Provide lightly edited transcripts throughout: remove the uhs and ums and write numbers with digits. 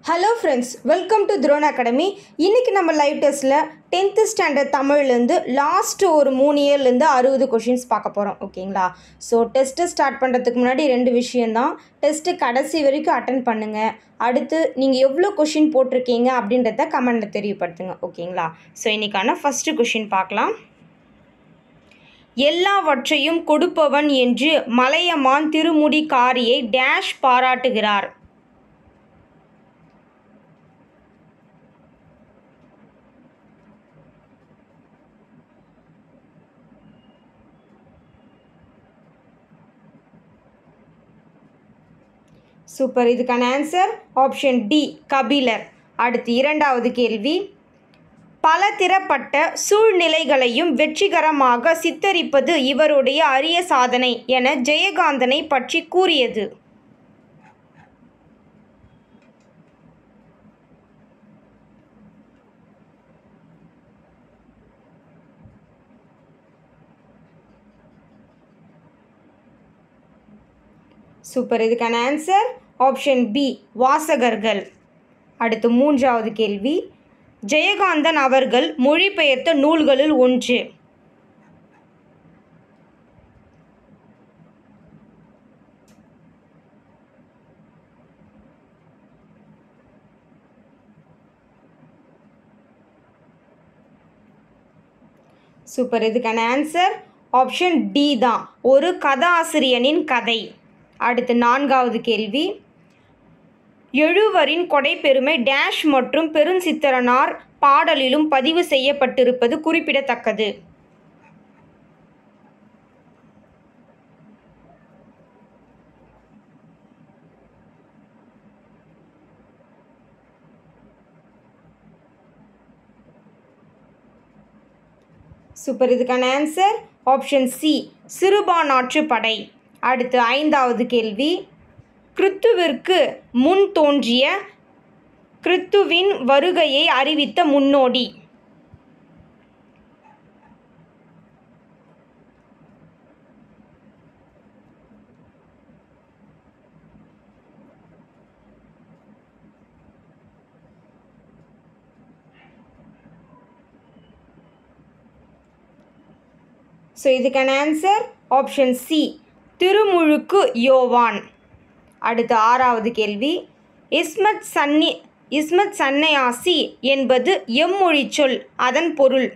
Hello friends, welcome to drone academy. இன்றைக்கி நம்ம live டெஸ்ட்டில் 10th ஸ்டாண்டர்ட் தமிழ்லேருந்து லாஸ்ட்டு ஒரு 3 இயர்லேருந்து 60 கொஷின்ஸ் பார்க்க போகிறோம். ஓகேங்களா? ஸோ டெஸ்ட்டு ஸ்டார்ட் பண்ணுறதுக்கு முன்னாடி 2 விஷயந்தான். டெஸ்ட்டு கடைசி வரைக்கும் அட்டன் பண்ணுங்கள். அடுத்து நீங்கள் எவ்வளோ கொஷின் போட்டிருக்கீங்க அப்படின்றத கமெண்ட்டில் தெரியப்படுத்துங்க. ஓகேங்களா? ஸோ இன்றைக்கான ஃபஸ்ட்டு கொஷின் பார்க்கலாம். எல்லாவற்றையும் கொடுப்பவன் என்று மலையமான் திருமுடிக்காரியை டேஷ் பாராட்டுகிறார். சூப்பர். இதுக்கான ஆன்சர் ஆப்ஷன் டி, கபிலர். அடுத்து இரண்டாவது கேள்வி. பலதரப்பட்ட சூழ்நிலைகளையும் வெற்றிகரமாக சித்தரிப்பது இவருடைய அரிய சாதனை என ஜெயகாந்தனை பற்றி கூறியது. சூப்பர். இதுக்கான ஆன்சர் ஆப்ஷன் பி, வாசகர்கள். அடுத்து மூன்றாவது கேள்வி. ஜெயகாந்தன் அவர்கள் மொழிபெயர்த்த நூல்களில் ஒன்று. சூப்பர். இதுக்கான ஆன்சர் ஆப்ஷன் டி தான், ஒரு கதாசிரியனின் கதை. அடுத்து நான்காவது கேள்வி. எழுவரின் கொடைப்பெருமை டேஷ் மற்றும் பெருஞ்சித்திரனார் பாடலிலும் பதிவு செய்யப்பட்டிருப்பது குறிப்பிடத்தக்கது. சூப்பர். இதுக்கான ஆன்சர் ஆப்ஷன் சி, சிறுபானாற்று படை. அடுத்து ஐந்தாவது கேள்வி. கிறித்துவிற்கு முன் தோன்றிய கிறித்துவின் வருகையை அறிவித்த முன்னோடி. ஸோ இதுக்கான ஆன்சர் ஆப்ஷன் சி, திருமுழுக்கு யோவான். அடுத்து ஆறாவது கேள்வி. இஸ்மத் சன்னியாசி என்பது எம்மொழி சொல், அதன் பொருள்.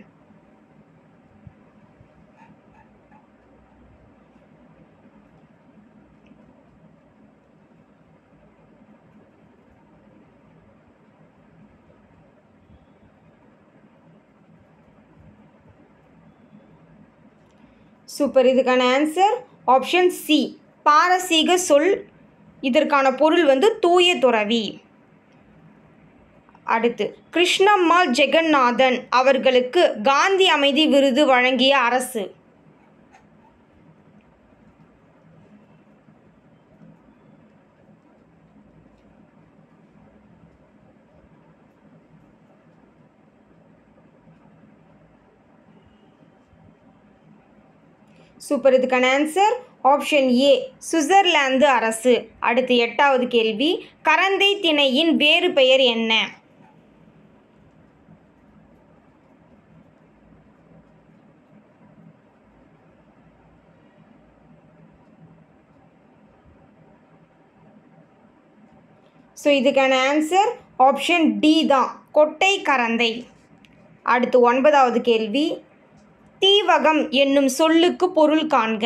சூப்பர். இதுக்கான ஆன்சர் ஆப்ஷன் சி, பாரசீக சொல். இதற்கான பொருள் தூய துறவி. அடுத்து கிருஷ்ணம்மாள் ஜெகநாதன் அவர்களுக்கு காந்தி அமைதி விருது வழங்கிய அரசு. சூப்பர். இதுக்கான ஆன்சர் ஆப்ஷன் ஏ, சுவிட்சர்லாந்து அரசு. அடுத்து எட்டாவது கேள்வி. கரந்தை திணையின் வேறு பெயர் என்ன? ஸோ இதுக்கான ஆன்சர் ஆப்ஷன் டி தான், கொட்டை கரந்தை. அடுத்து ஒன்பதாவது கேள்வி. தீவகம் என்னும் சொல்லுக்கு பொருள் காண்க.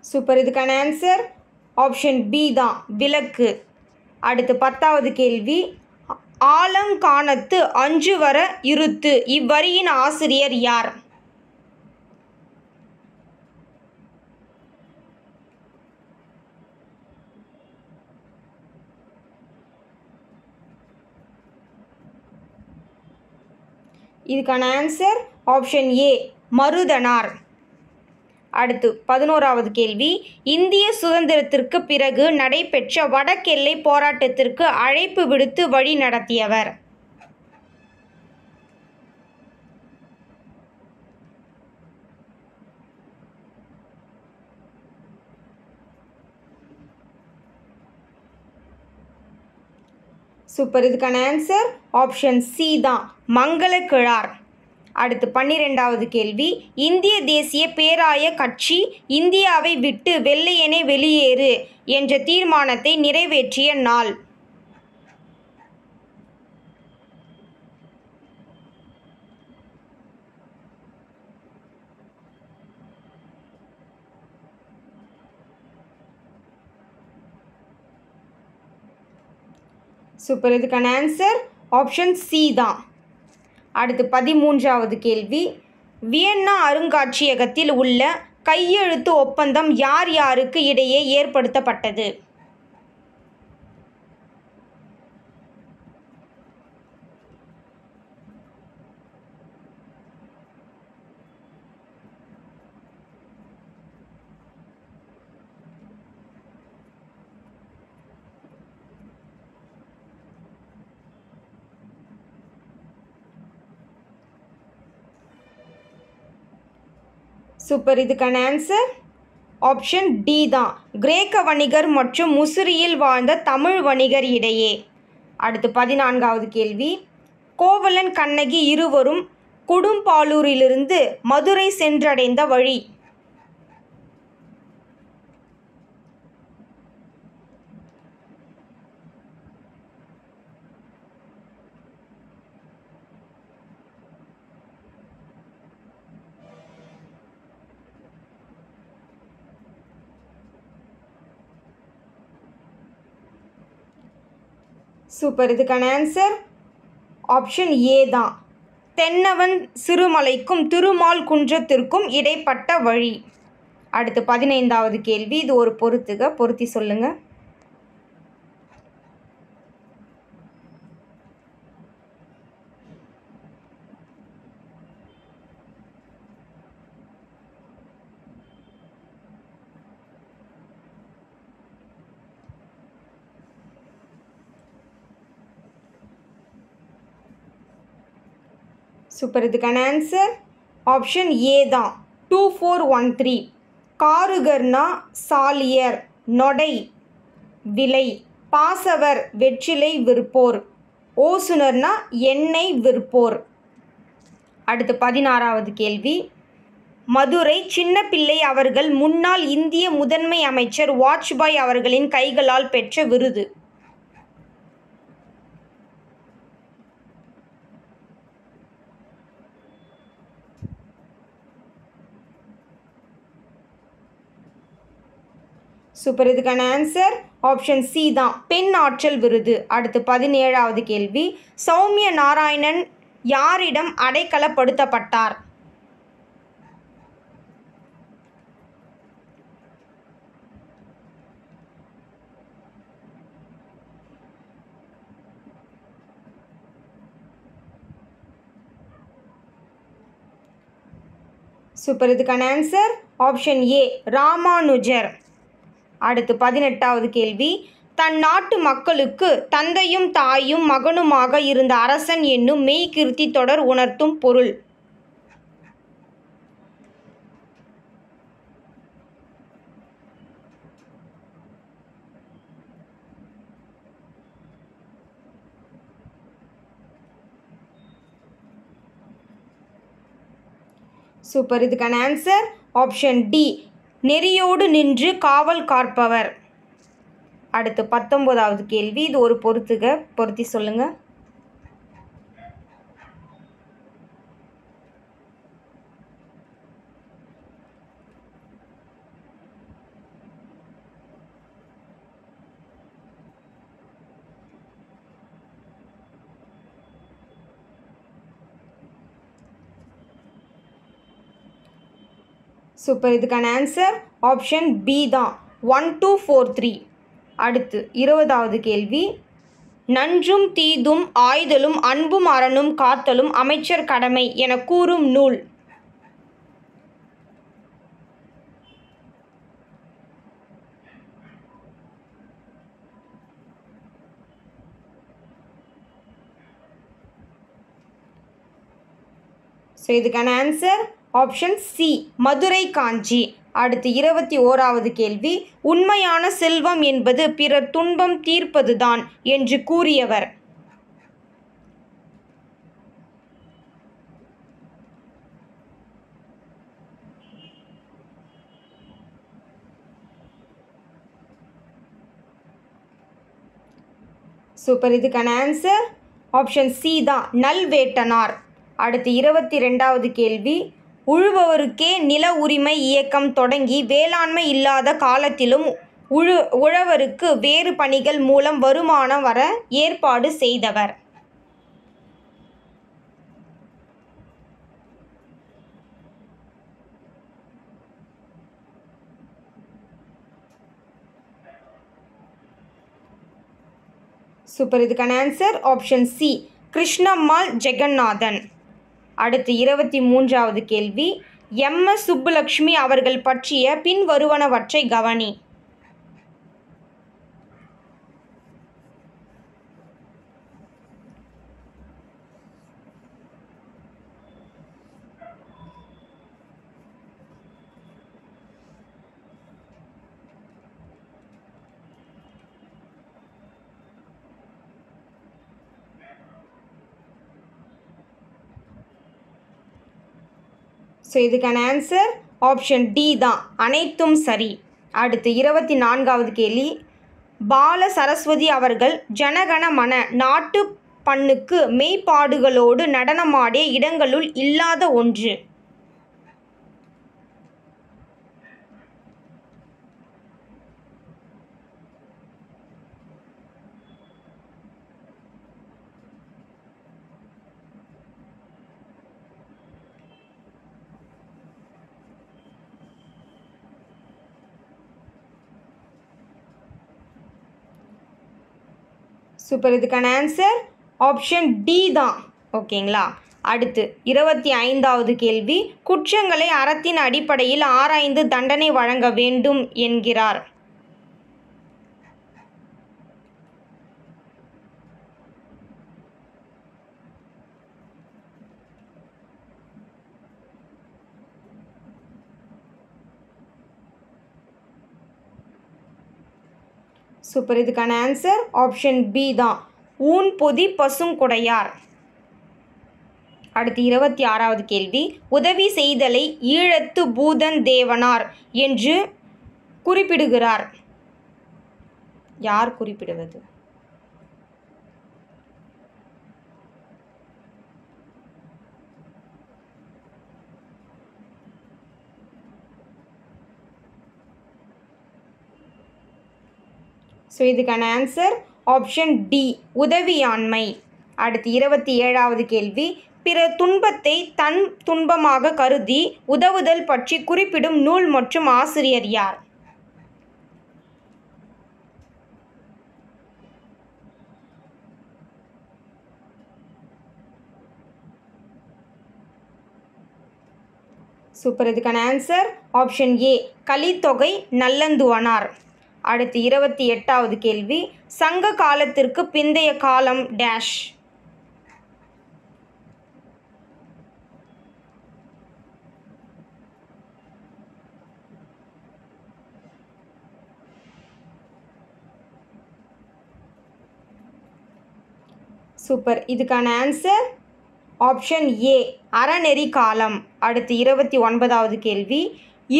சூப்பர். இதுக்கான ஆன்சர் ஆப்ஷன் பி தான், விளக்கு. அடுத்து பத்தாவது கேள்வி. ஆலங்கானத்து அஞ்சுவர இருத்து இவ்வரியின் ஆசிரியர் யார்? இதுக்கான ஆன்சர் ஆப்ஷன் ஏ, மருதனார். அடுத்து 11வது கேள்வி. இந்திய சுதந்திரத்திற்கு பிறகு நடைபெற்ற வடக்கெல்லை போராட்டத்திற்கு அழைப்பு விடுத்து வழி நடத்தியவர். சூப்பர். இதுக்கான ஆன்சர் ஆப்ஷன் சி தான், மங்களக்கிழார். அடுத்து 12வது கேள்வி. இந்திய தேசிய பேராய கட்சி இந்தியாவை விட்டு வெள்ளையனே வெளியேறு என்ற தீர்மானத்தை நிறைவேற்றிய நாள். சூப்பர். இதுக்கான ஆன்சர் ஆப்ஷன் சி தான். அடுத்து 13வது கேள்வி. வியன்னா அருங்காட்சியகத்தில் உள்ள கையெழுத்து ஒப்பந்தம் யார் யாருக்கு இடையே ஏற்படுத்தப்பட்டது? சூப்பர். இதுக்கான ஆன்சர் ஆப்ஷன் டி தான், கிரேக்க வணிகர் மற்றும் முசிறியில் வாழ்ந்த தமிழ் வணிகர் இடையே. அடுத்து 14வது கேள்வி. கோவலன் கண்ணகி இருவரும் கொடும்பாளூரிலிருந்து மதுரை சென்றடைந்த வழி. சூப்பர். இதுக்கான ஆன்சர் ஆப்ஷன் ஏ தான், தென்னவன் சிறுமலைக்கும் திருமால் குன்றத்திற்கும் இடைப்பட்ட வழி. அடுத்து 15வது கேள்வி. இது ஒரு பொருத்தி சொல்லுங்க. சூப்பர். இதுக்கான ஆன்சர் ஆப்ஷன் ஏ தான், 2413. காருகர்னா சாலியர் நொடை விலை, பாசவர் வெற்றிலை விற்போர், ஓசுனர்னா எண்ணெய் விற்போர். அடுத்து 16வது கேள்வி. மதுரை சின்னப்பிள்ளை அவர்கள் முன்னாள் இந்திய முதன்மை அமைச்சர் வாஜ்பாய் அவர்களின் கைகளால் பெற்ற விருது. சூப்பர். இதுக்கான ஆன்சர் ஆப்ஷன் சி தான், பெண் ஆற்றல் விருது. அடுத்து 17வது கேள்வி. சௌமிய நாராயணன் யாரிடம் அடைக்கலப்படுத்தப்பட்டார்? சூப்பர். இதுக்கான ஆன்சர் ஆப்ஷன் ஏ, ராமானுஜர். அடுத்து 18வது கேள்வி. தன் நாட்டு மக்களுக்கு தந்தையும் தாயும் மகனுமாக இருந்த அரசன் என்னும் மெய்கீர்த்தி தொடர் உணர்த்தும் பொருள். சூப்பர். இதுக்கான ஆன்சர் ஆப்ஷன் டி, நெறியோடு நின்று காவல் காப்பவர். அடுத்து 19வது கேள்வி. இது ஒரு பொருத்தி சொல்லுங்க. சூப்பர். இதுக்கான ஆன்சர் ஆப்ஷன் பி தான், 1243. அடுத்து 20வது கேள்வி. நன்றும் தீதும் ஆய்தலும் அன்பும் அறனும் காத்தலும் அமைச்சர் கடமை என கூறும் நூல். ஸோ இதுக்கான ஆன்சர் ஆப்ஷன் சி, மதுரை காஞ்சி. அடுத்து 21வது கேள்வி. உண்மையான செல்வம் என்பது பிறர் துன்பம் தீர்ப்பதுதான் என்று கூறியவர். சூப்பர். இதுக்கான ஆன்சர் ஆப்ஷன் சி தான், நல்வேட்டனார். அடுத்து 22வது கேள்வி. உழுபவருக்கே நில உரிமை இயக்கம் தொடங்கி வேளாண்மை இல்லாத காலத்திலும் உழவருக்கு வேறு பணிகள் மூலம் வருமானம் வர ஏற்பாடு செய்தவர். சூப்பர். இதுக்கான answer option C, Krishnammal Jaganathan. அடுத்து 23வது கேள்வி. எம்.எஸ். சுப்புலட்சுமி அவர்கள் பற்றிய பின்வருவனவற்றை கவனி. ஸோ இதுக்கான ஆன்சர் ஆப்ஷன் டி தான், அனைத்தும் சரி. அடுத்து 24வது கேள்வி. பால சரஸ்வதி அவர்கள் ஜனகணமன நாட்டு பண்ணுக்கு மெய்ப்பாடுகளோடு நடனமாடிய இடங்களுள் இல்லாத ஒன்று. சூப்பர். இதுக்கான ஆன்சர் ஆப்ஷன் டி தான். ஓகேங்களா. அடுத்து 25வது கேள்வி. குற்றங்களை அறத்தின் அடிப்படையில் ஆராய்ந்து தண்டனை வழங்க வேண்டும் என்கிறார். சூப்பர். இதுக்கான ஆன்சர் ஆப்ஷன் பி தான், ஊன் பொதி பசுங்குடையார். அடுத்து 26வது கேள்வி. உதவி செய்தலை ஈழத்து பூதன் தேவனார் என்று குறிப்பிடுகிறார். யார் குறிப்பிடுவது? ஸோ இதுக்கான ஆன்சர் ஆப்ஷன் டி, உதவியாண்மை. அடுத்து 27வது கேள்வி. பிற துன்பத்தை தன் துன்பமாக கருதி உதவுதல் பற்றி குறிப்பிடும் நூல் மற்றும் ஆசிரியர் யார்? சூப்பர். இதுக்கான answer option A, Kalithogai Nallanthuvanar. அடுத்து 28வது கேள்வி. சங்க காலத்திற்கு பிந்தைய காலம் டேஷ். சூப்பர். இதுக்கான ஆன்சர் ஆப்ஷன் ஏ, அறநெறி காலம். அடுத்து 29வது கேள்வி.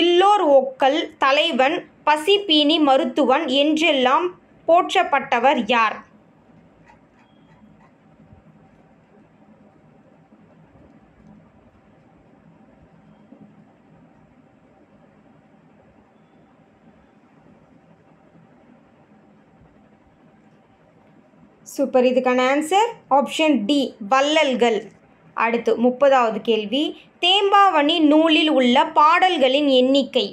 இல்லோர் ஒக்கல் தலைவன் பசிப்பீனி மருத்துவன் என்றெல்லாம் போற்றப்பட்டவர் யார்? சூப்பர். இதுக்கான ஆன்சர் ஆப்ஷன் டி, வள்ளல்கள். அடுத்து 30வது கேள்வி. தேம்பாவணி நூலில் உள்ள பாடல்களின் எண்ணிக்கை.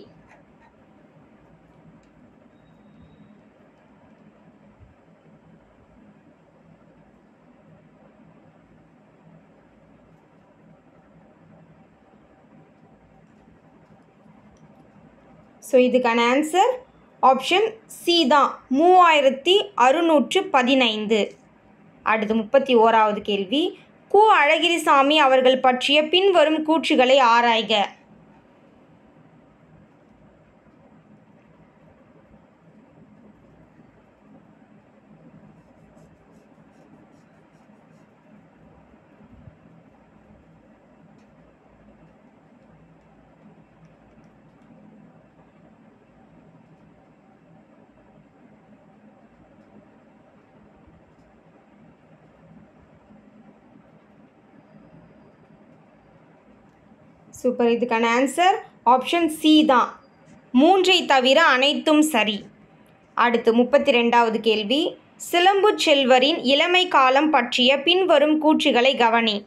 ஸோ இதுக்கான ஆன்சர் ஆப்ஷன் சி தான், 3615. அடுத்து 31வது கேள்வி. கு. அழகிரிசாமி அவர்கள் பற்றிய பின்வரும் கூற்றுகளை ஆராய்க. சூப்பர். இதுக்கான ஆன்சர் ஆப்ஷன் சி தான். 3ஐ தவிர அனைத்தும் சரி. அடுத்து 32வது கேள்வி. சிலம்பு செல்வரின் இளமை காலம் பற்றிய பின்வரும் கூற்றுகளை கவனி.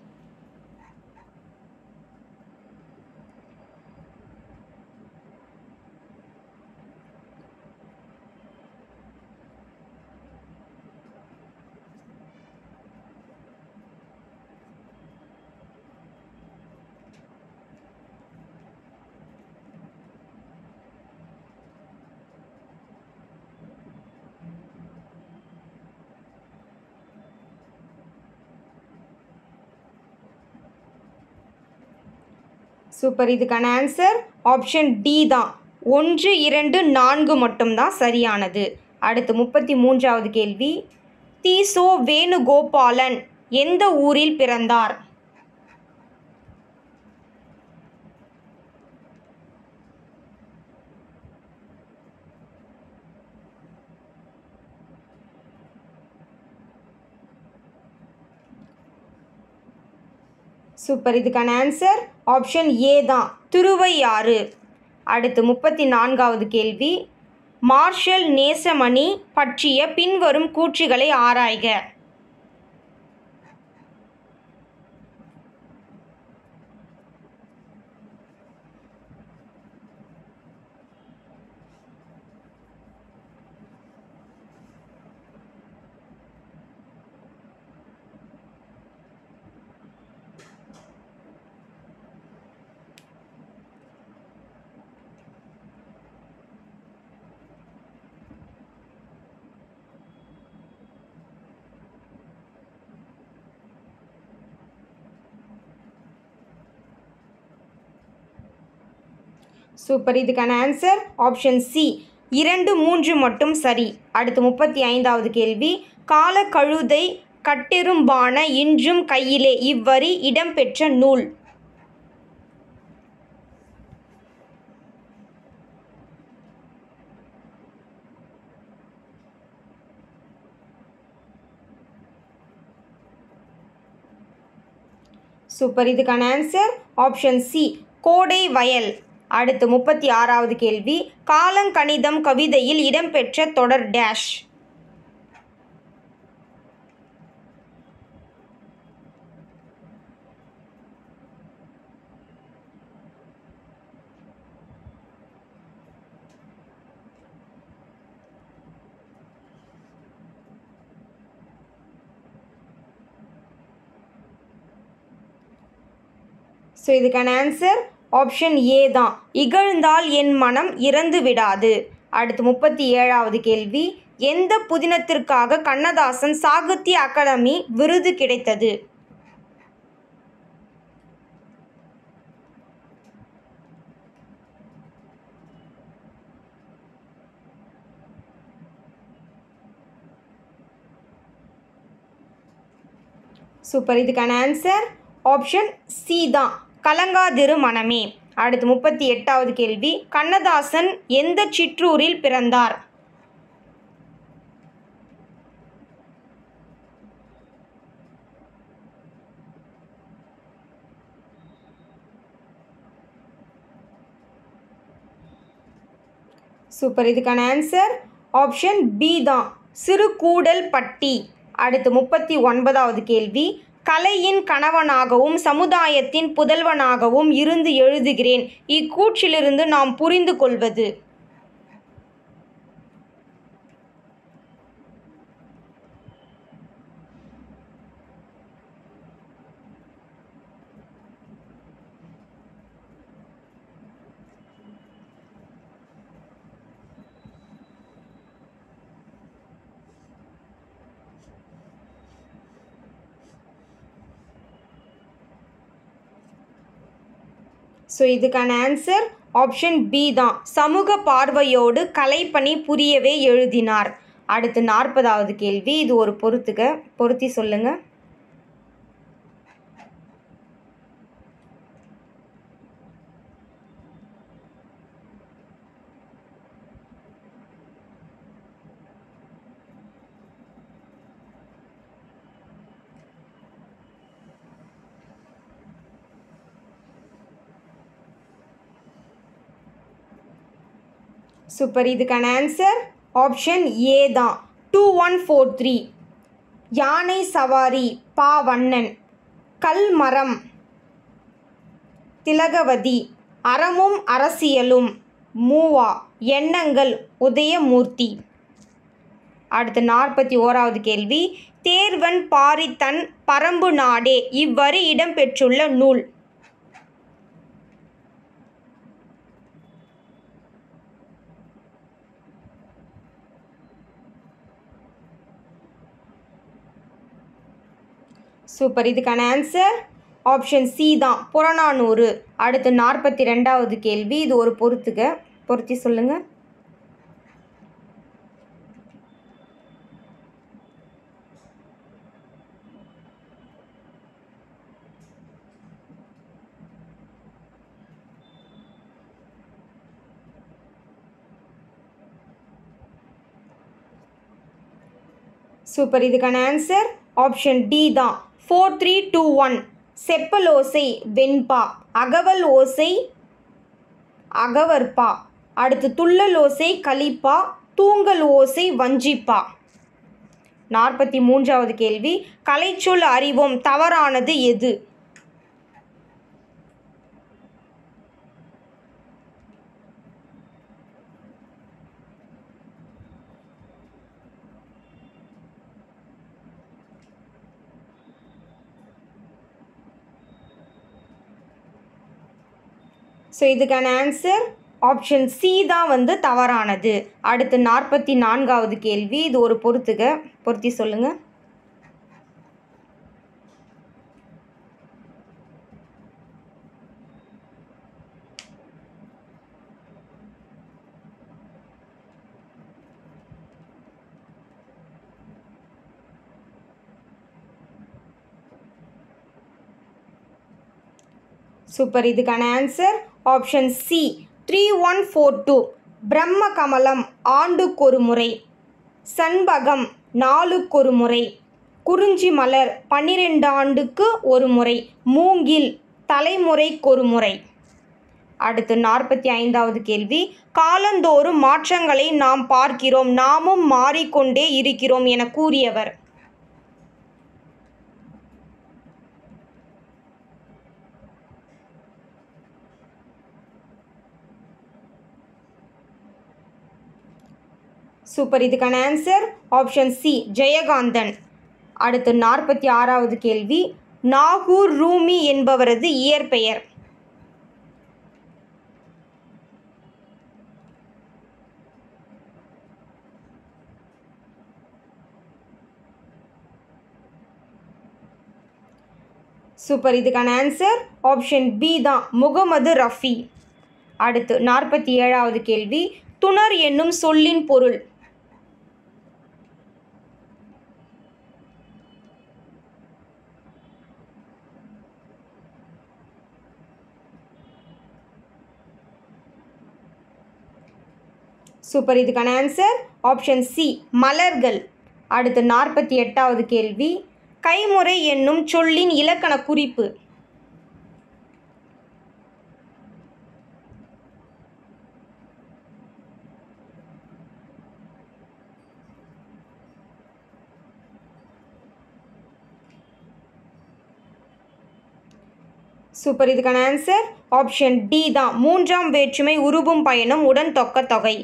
சூப்பர். இதுக்கான ஆன்சர் ஆப்ஷன் டி தான். 1, 2, 4 மட்டும்தான் சரியானது. அடுத்து 33வது கேள்வி. தி.சோ. வேணுகோபாலன் எந்த ஊரில் பிறந்தார்? சூப்பர். இதுக்கான ஆன்சர் ஆப்ஷன் ஏ தான். திருவையாறு. அடுத்து 34வது கேள்வி. மார்ஷல் நேசமணி பற்றிய பின்வரும் கூற்றுகளை ஆராய்க. சூப்பர். இதுக்கான ஆன்சர் ஆப்ஷன் சி 2, 3 மட்டும் சரி. அடுத்து 35வது கேள்வி. காலக்கழுதை கட்டெரும்பான இன்றும் கையிலே இவ்வரி இடம்பெற்ற நூல். சூப்பர். இதுக்கான ஆன்சர் ஆப்ஷன் சி கோடை வயல். அடுத்து 36வது கேள்வி. காலங்கணிதம் கவிதையில் இடம்பெற்ற தொடர் டேஷ். ஸோ இதுக்கான ஆன்சர் ஆப்ஷன் ஏ தான். இகழ்ந்தால் என் மனம் இறந்து விடாது. அடுத்து 37வது கேள்வி. எந்த புதினத்திற்காக கண்ணதாசன் சாகித்ய அகாடமி விருது கிடைத்தது? சூப்பர். இதுக்கான ஆன்சர் ஆப்ஷன் சி தான். கலங்காதிரு மனமே. அடுத்து 38வது கேள்வி. கண்ணதாசன் எந்த சிற்றூரில் பிறந்தார்? சூப்பர். இதுக்கான ஆன்சர் ஆப்ஷன் பி தான். சிறுகூடல்பட்டி. அடுத்து 39வது கேள்வி. கலையின் கணவனாகவும் சமுதாயத்தின் புதல்வனாகவும் இருந்து எழுதுகிறேன். இக்கூற்றிலிருந்து நாம் புரிந்து கொள்வது. ஸோ இதுக்கான ஆன்சர் ஆப்ஷன் பி தான். சமூக பார்வையோடு கலைப்பணி புரியவே எழுதினார். அடுத்து 40வது கேள்வி. இது ஒரு பொருத்தி சொல்லுங்கள். சூப்பர். இதுக்கான ஆன்சர் ஆப்ஷன் ஏ தான். 2143. யானை சவாரி பாவண்ணன், கல்மரம் திலகவதி, அறமும் அரசியலும் மூவா, எண்ணங்கள் உதயமூர்த்தி. அடுத்து 41வது கேள்வி. தேர்வன் பாரித்தன் பரம்பு நாடே இவ்வரி இடம்பெற்றுள்ள நூல். சூப்பர். இதுக்கான ஆன்சர் ஆப்ஷன் சி தான், புறநானூறு. அடுத்து 42வது கேள்வி. இது ஒரு பொருத்தி சொல்லுங்க. சூப்பர். இதுக்கான ஆன்சர் ஆப்ஷன் டி தான், 4321. செப்பல் ஓசை வெண்பா, அகவல் ஓசை அகவற்பா. அடுத்து துள்ளல் ஓசை கலிப்பா, தூங்கல் ஓசை வஞ்சிப்பா. 43வது கேள்வி. கலைச்சொல் அறிவோம் தவறானது எது? ஸோ இதுக்கான ஆன்சர் ஆப்ஷன் சி தான் தவறானது. அடுத்து 44வது கேள்வி. இது ஒரு பொருத்தி சொல்லுங்கள். சூப்பர். இதுக்கான ஆன்சர் ஆப்ஷன் சி 3142. பிரம்ம கமலம் ஆண்டுக்கொரு முறை, சண்பகம் நாளுக்கொரு முறை, குறிஞ்சி மலர் 12 ஆண்டுக்கு ஒரு முறை, மூங்கில் தலைமுறைக்கொரு முறை. அடுத்து 45வது கேள்வி. காலந்தோறும் மாற்றங்களை நாம் பார்க்கிறோம், நாமும் மாறிக்கொண்டே இருக்கிறோம் என கூறியவர். சூப்பர். இதுக்கான ஆன்சர் ஆப்ஷன் சி ஜெயகாந்தன். அடுத்து 46வது கேள்வி. நாகூர் ரூமி என்பவரது இயற்பெயர். சூப்பர். இதுக்கான ஆன்சர் ஆப்ஷன் பி தான், முகமது ரஃபி. அடுத்து 47வது கேள்வி. துணர் என்னும் சொல்லின் பொருள். சூப்பர். இதுக்கான ஆன்சர் ஆப்ஷன் சி மலர்கள். அடுத்து 48வது கேள்வி. கைமுறை என்னும் சொல்லின் இலக்கண குறிப்பு. சூப்பர். இதுக்கான ஆன்சர் ஆப்ஷன் டி தான், 3ஆம் வேற்றுமை உருபும் பயனும் உடன் தொக்க தொகை.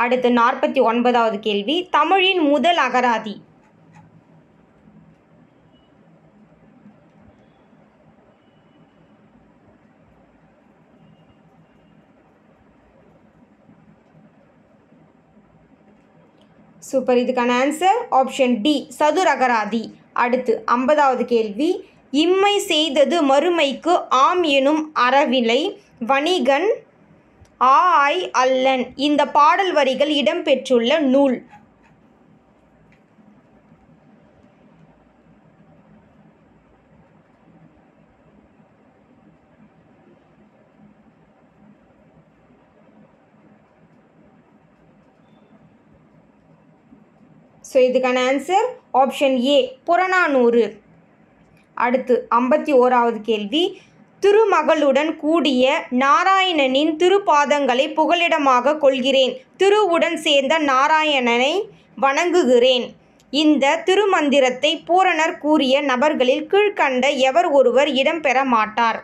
அடுத்து 49வது கேள்வி. தமிழின் முதல் அகராதி. சூப்பர். இதுக்கான ஆன்சர் ஆப்ஷன் டி சதுரகராதி. அடுத்து 50வது கேள்வி. இம்மை செய்தது மறுமைக்கு ஆம் எனும் அறவிலை வணிகன் ஆய் அல்லன். இந்த பாடல் வரிகள் இடம்பெற்றுள்ள நூல். ஸோ இதுக்கான ஆன்சர் ஆப்ஷன் ஏ புறநானூறு. அடுத்து 51வது கேள்வி. திருமகளுடன் கூடிய நாராயணனின் திருப்பாதங்களை புகலிடமாக கொள்கிறேன். திருவுடன் சேர்ந்த நாராயணனை வணங்குகிறேன். இந்த திருமந்திரத்தை பூரணர் கூறிய நபர்களில் கீழ்க்கண்ட எவர் ஒருவர் இடம்பெற மாட்டார்?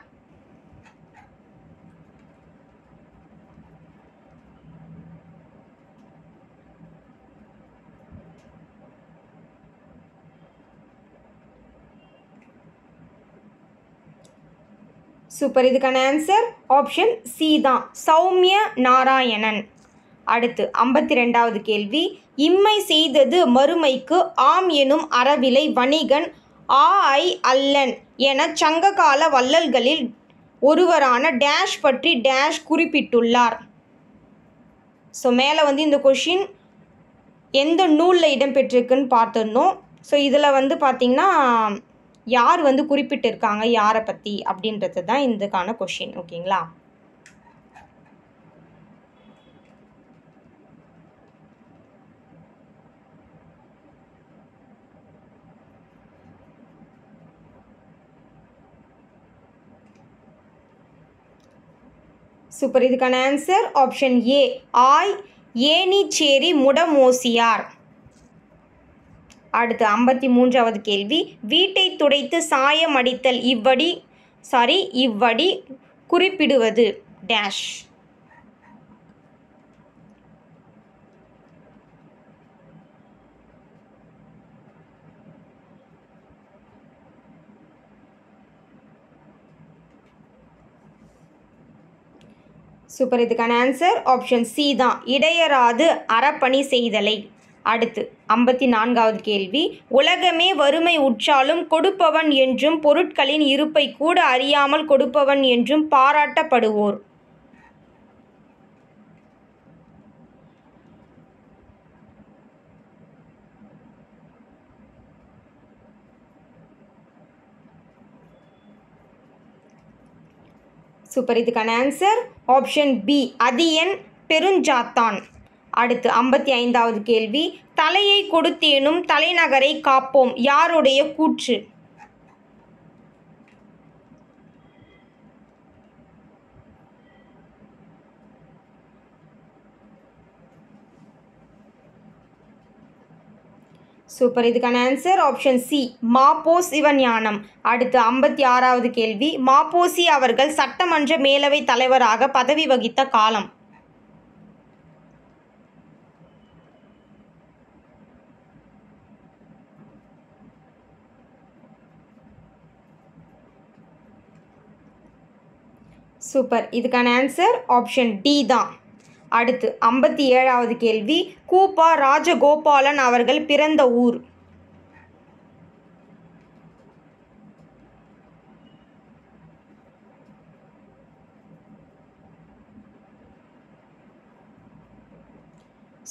சூப்பர். இதுக்கான ஆன்சர் ஆப்ஷன் சி தான், சௌமிய நாராயணன். அடுத்து 52வது கேள்வி. இம்மை செய்தது மறுமைக்கு ஆம் எனும் அறவிலை வணிகன் ஆஐ அல்லன் என சங்ககால வள்ளல்களில் ஒருவரான டேஷ் பற்றி டேஷ் குறிப்பிட்டுள்ளார். ஸோ மேலே வந்து இந்த கொஷின் எந்த நூலில் இடம்பெற்றிருக்குன்னு பார்த்துருந்தோம். ஸோ இதில் வந்து பார்த்திங்கன்னா யார் வந்து குறிப்பிட்டிருக்காங்க, யாரை பற்றி அப்படின்றது தான் இதுக்கான கொஷின். ஓகேங்களா? சூப்பர். இதுக்கான ஆன்சர் ஆப்ஷன் ஏ, ஆய் ஏனிச்சேரி முடமோசியார். அடுத்து 53வது கேள்வி. வீட்டை துடைத்து சாயம் அடித்தல் இவ்வடி குறிப்பிடுவது டேஷ். சூப்பர். இதுக்கான ஆன்சர் ஆப்ஷன் சி தான், இடையராது அறப்பணி செய்தலை. அடுத்து 54வது கேள்வி. உலகமே வறுமை உற்றாலும் கொடுப்பவன் என்றும் பொருட்களின் இருப்பை கூட அறியாமல் கொடுப்பவன் என்றும் பாராட்டப்படுவோர். சூப்பர். இதுக்கான ஆன்சர் ஆப்ஷன் பி, அதியன் பெருஞ்சாத்தான். அடுத்து 55வது கேள்வி. தலையை கொடுத்தேனும் தலைநகரை காப்போம் யாருடைய கூற்று? சூப்பர். இதுக்கான answer option C, Ma Po Sivagnanam. அடுத்து 56வது கேள்வி. மாப்போசி அவர்கள் சட்டமன்ற மேலவை தலைவராக பதவி வகித்த காலம்? சூப்பர். இதுக்கான ஆன்சர் ஆப்ஷன் டி தான். அடுத்து 57வது கேள்வி. கூப்பா ராஜகோபாலன் அவர்கள் பிறந்த ஊர்?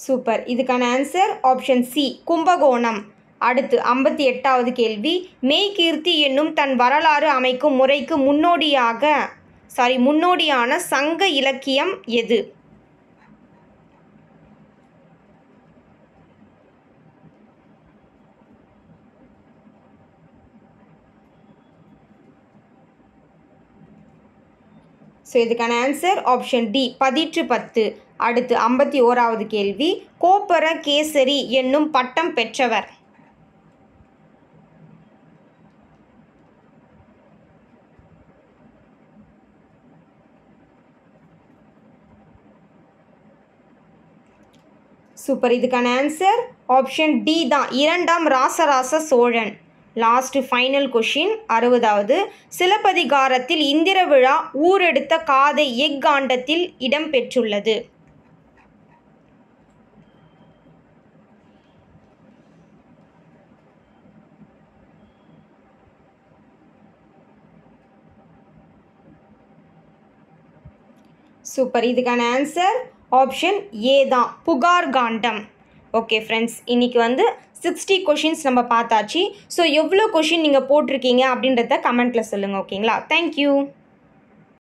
சூப்பர். இதுக்கான ஆன்சர் ஆப்ஷன் சி, கும்பகோணம். அடுத்து 58வது கேள்வி. மெய்கீர்த்தி என்னும் தன் வரலாறு அமைக்கும் முறைக்கு முன்னோடியான சங்க இலக்கியம் எது? ஸோ இதுக்கான ஆன்சர் ஆப்ஷன் டி, பதிற்று 10. அடுத்து 51வது கேள்வி. கோப்பர கேசரி என்னும் பட்டம் பெற்றவர்? சூப்பர். இதுக்கான ஆன்சர் ஆப்ஷன் டி தான், 2ஆம் Rajaraja Cholan. Last final question 60வது. சிலப்பதிகாரத்தில் இந்திர விழா ஊரெடுத்த காதை எக்காண்டத்தில் இடம்பெற்றுள்ளது? சூப்பர். இதுக்கான ஆன்சர் ஆப்ஷன் ஏ தான், புகார் காண்டம். ஓகே ஃப்ரெண்ட்ஸ், இன்றைக்கி வந்து 60 கொஷின்ஸ் நம்ம பார்த்தாச்சு. ஸோ எவ்வளோ கொஷின் நீங்கள் போட்டிருக்கீங்க அப்படின்றத கமெண்ட்டில் சொல்லுங்கள். ஓகேங்களா? தேங்க்யூ.